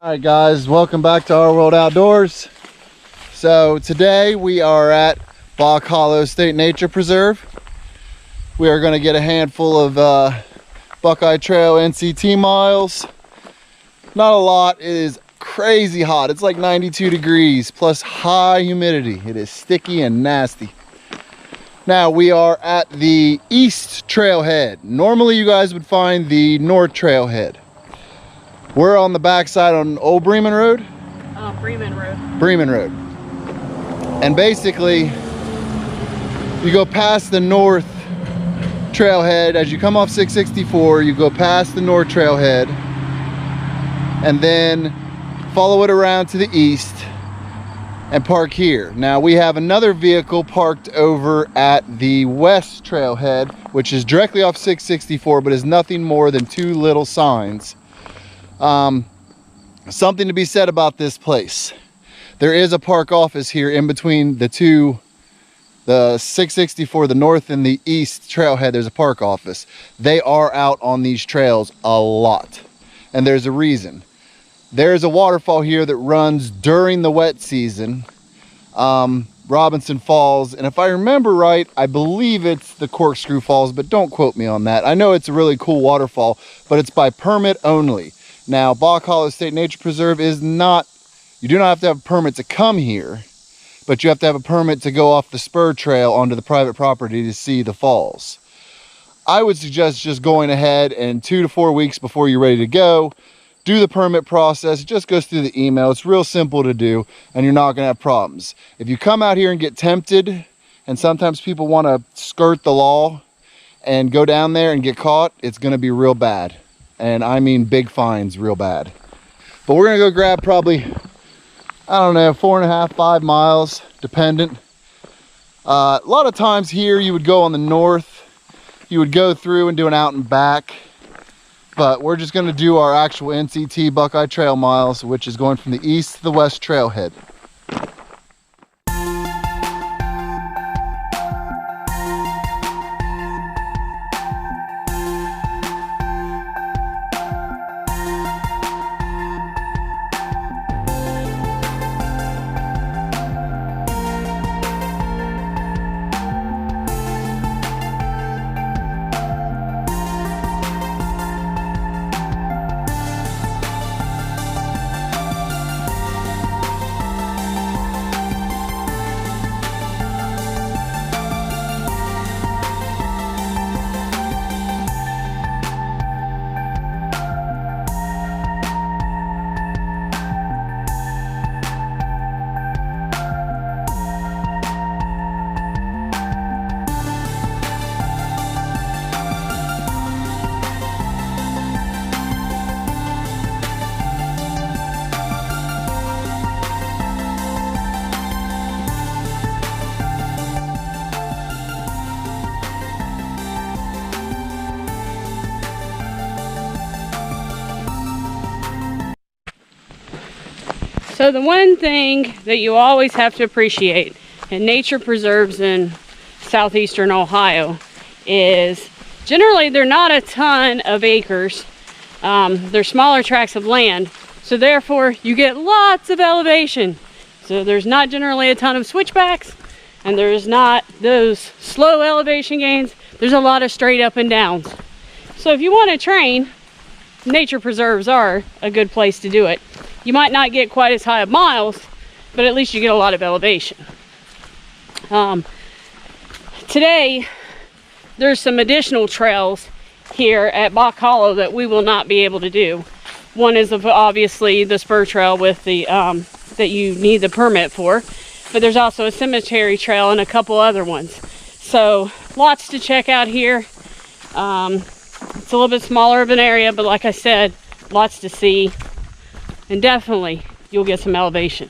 All right guys, welcome back to Our World Outdoors. So today we are at Boch Hollow State Nature Preserve. We are going to get a handful of Buckeye Trail NCT miles. Not a lot. It is crazy hot. It's like 92 degrees plus high humidity. It is sticky and nasty. Now we are at the East Trailhead. Normally you guys would find the North Trailhead. We're on the backside on Old Bremen Road? Bremen Road. Bremen Road. And basically, you go past the North Trailhead. As you come off 664, you go past the North Trailhead and then follow it around to the east and park here. Now we have another vehicle parked over at the West Trailhead, which is directly off 664, but is nothing more than two little signs. Something to be said about this place. There is a park office here in between the 664, the north and the east trailhead. There's a park office. They are out on these trails a lot, and there's a reason. There's a waterfall here that runs during the wet season, Robinson Falls, and if I remember right, I believe it's the Corkscrew Falls, but don't quote me on that. I know it's a really cool waterfall, but it's by permit only. Now, Boch Hollow State Nature Preserve is not, you do not have to have a permit to come here, but you have to have a permit to go off the spur trail onto the private property to see the falls. I would suggest just going ahead and 2 to 4 weeks before you're ready to go, do the permit process. It just goes through the email. It's real simple to do, and you're not gonna have problems. If you come out here and get tempted, and sometimes people wanna skirt the law and go down there and get caught, it's gonna be real bad. And I mean big fines, real bad. But we're gonna go grab probably, I don't know, 4.5, 5 miles, dependent. A lot of times here you would go on the north, you would go through and do an out and back, but we're just gonna do our actual NCT Buckeye Trail miles, which is going from the east to the west trailhead. So the one thing that you always have to appreciate in nature preserves in southeastern Ohio is generally they're not a ton of acres. They're smaller tracts of land, so therefore you get lots of elevation. So there's not generally a ton of switchbacks, and there's not those slow elevation gains. There's a lot of straight up and downs. So if you want to train, nature preserves are a good place to do it. You might not get quite as high of miles, but at least you get a lot of elevation. Today, there's some additional trails here at Boch Hollow that we will not be able to do. One is obviously the spur trail with the that you need the permit for, but there's also a cemetery trail and a couple other ones. So lots to check out here. It's a little bit smaller of an area, but like I said, lots to see. And definitely you'll get some elevation.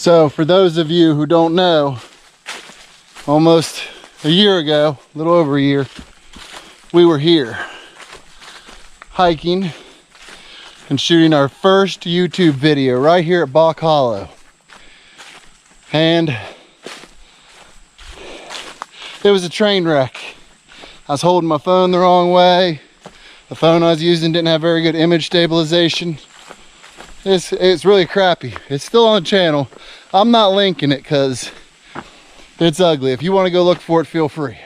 So for those of you who don't know, almost a year ago, a little over a year, we were here hiking and shooting our first YouTube video right here at Boch Hollow. And it was a train wreck. I was holding my phone the wrong way. The phone I was using didn't have very good image stabilization. It's really crappy. It's still on the channel. I'm not linking it because it's ugly. If you want to go look for it, feel free.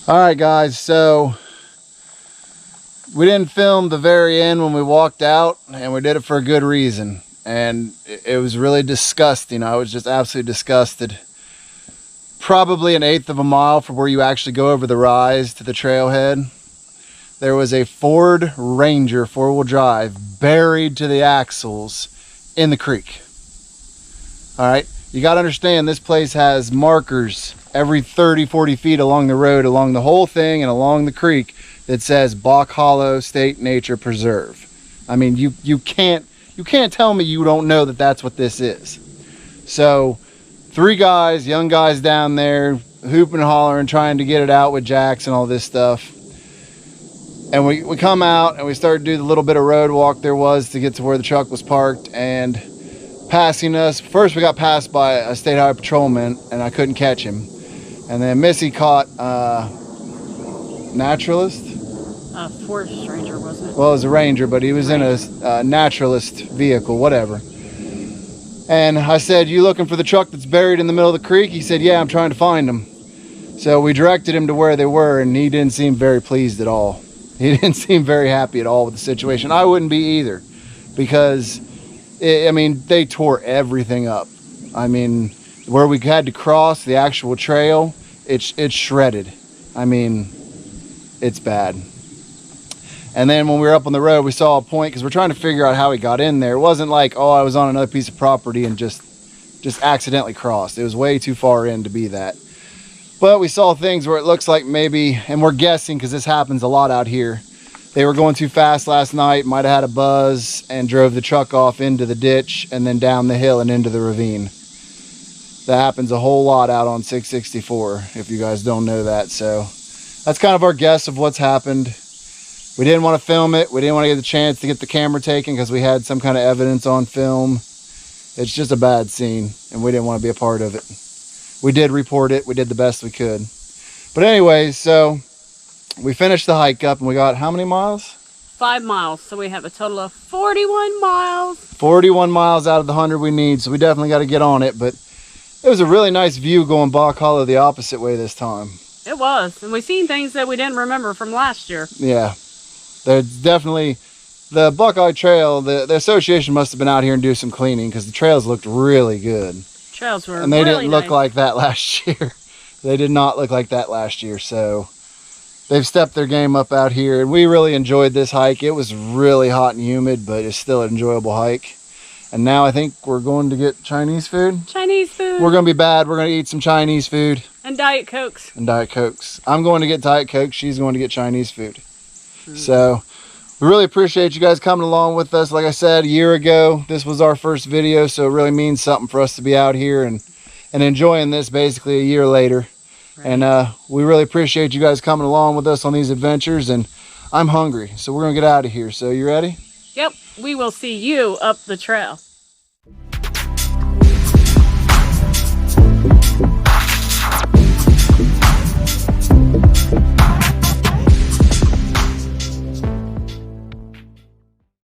All right, guys, so we didn't film the very end when we walked out, and we did it for a good reason. And it was really disgusting. I was just absolutely disgusted. Probably an eighth of a mile from where you actually go over the rise to the trailhead, there was a Ford Ranger 4-wheel drive buried to the axles in the creek. All right, you got to understand, this place has markers every 30-40 feet along the road, along the whole thing and along the creek, that says Boch Hollow State Nature Preserve. I mean, you can't tell me you don't know that that's what this is. So 3 guys, young guys down there, hooping and hollering, trying to get it out with jacks and all this stuff. And we come out and we start to do the little bit of road walk there was to get to where the truck was parked. And passing us, first we got passed by a state highway patrolman and I couldn't catch him. And then Missy caught naturalist. Forest ranger, wasn't it? Well, it was a ranger, but he was in a naturalist vehicle, whatever. And I said, "You looking for the truck that's buried in the middle of the creek?" He said, "Yeah, I'm trying to find them." So we directed him to where they were, and he didn't seem very pleased at all. He didn't seem very happy at all with the situation. I wouldn't be either, because I mean, they tore everything up. I mean, where we had to cross the actual trail, it's shredded. I mean, it's bad. And then when we were up on the road, we saw a point, because we're trying to figure out how he got in there. It wasn't like, oh, I was on another piece of property and just accidentally crossed. It was way too far in to be that. But we saw things where it looks like maybe, and we're guessing because this happens a lot out here, they were going too fast last night, might have had a buzz, and drove the truck off into the ditch and then down the hill and into the ravine. That happens a whole lot out on 664, if you guys don't know that. So that's kind of our guess of what's happened. We didn't want to film it. We didn't want to get the chance to get the camera taken because we had some kind of evidence on film. It's just a bad scene, and we didn't want to be a part of it. We did report it. We did the best we could. But anyway, so we finished the hike up, and we got how many miles? 5 miles. So we have a total of 41 miles. 41 miles out of the 100 we need, so we definitely got to get on it. But it was a really nice view going Boch Hollow the opposite way this time. It was. And we seen things that we didn't remember from last year. Yeah. There's definitely the Buckeye Trail. The association must have been out here and do some cleaning, because the trails looked really good. Trails were and they really didn't look nice. like that last year. They did not look like that last year. So they've stepped their game up out here, and we really enjoyed this hike. It was really hot and humid, but it's still an enjoyable hike. And now I think we're going to get Chinese food. Chinese food. We're going to be bad. We're going to eat some Chinese food. And Diet Cokes. And Diet Cokes. I'm going to get Diet Coke. She's going to get Chinese food. So we really appreciate you guys coming along with us. Like I said, a year ago, this was our first video, so it really means something for us to be out here and enjoying this basically a year later. Right. And we really appreciate you guys coming along with us on these adventures. And I'm hungry, so we're gonna get out of here. So you ready? Yep, we will see you up the trail.